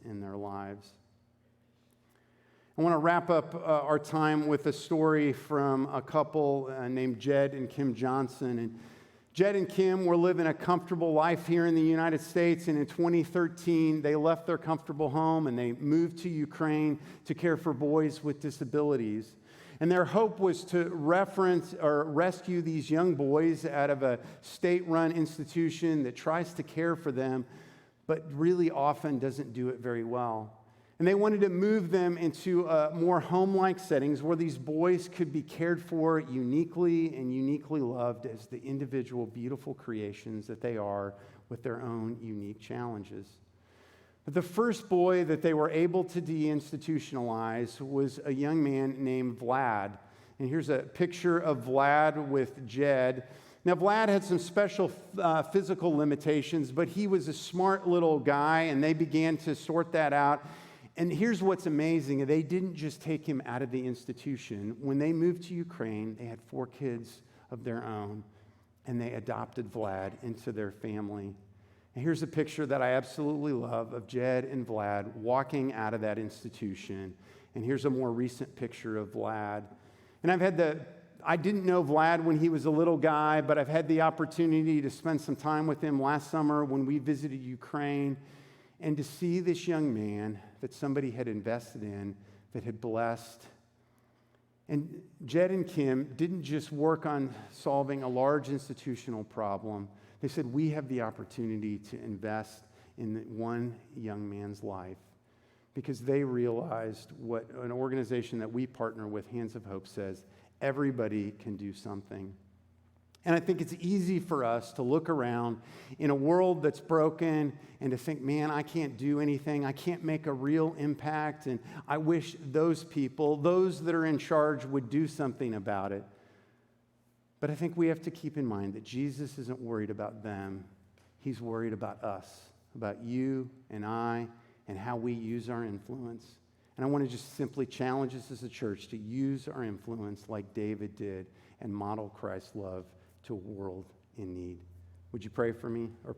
in their lives. I want to wrap up our time with a story from a couple named Jed and Kim Johnson. And Jed and Kim were living a comfortable life here in the United States, and in 2013, they left their comfortable home and they moved to Ukraine to care for boys with disabilities. And their hope was to rescue these young boys out of a state-run institution that tries to care for them, but really often doesn't do it very well. And they wanted to move them into more home-like settings where these boys could be cared for uniquely and uniquely loved as the individual, beautiful creations that they are with their own unique challenges. But the first boy that they were able to deinstitutionalize was a young man named Vlad. And here's a picture of Vlad with Jed. Now, Vlad had some special physical limitations, but he was a smart little guy, and they began to sort that out. And here's what's amazing. They didn't just take him out of the institution. When they moved to Ukraine, they had 4 kids of their own, and they adopted Vlad into their family. And here's a picture that I absolutely love of Jed and Vlad walking out of that institution. And here's a more recent picture of Vlad. And I didn't know Vlad when he was a little guy, but I've had the opportunity to spend some time with him last summer when we visited Ukraine, and to see this young man that somebody had invested in, that had blessed. And Jed and Kim didn't just work on solving a large institutional problem. They said, we have the opportunity to invest in one young man's life, because they realized what an organization that we partner with, Hands of Hope, says: everybody can do something. And I think it's easy for us to look around in a world that's broken and to think, man, I can't do anything. I can't make a real impact. And I wish those people, those that are in charge, would do something about it. But I think we have to keep in mind that Jesus isn't worried about them. He's worried about us, about you and I, and how we use our influence. And I want to just simply challenge us as a church to use our influence like David did and model Christ's love to a world in need. Would you pray for me? Or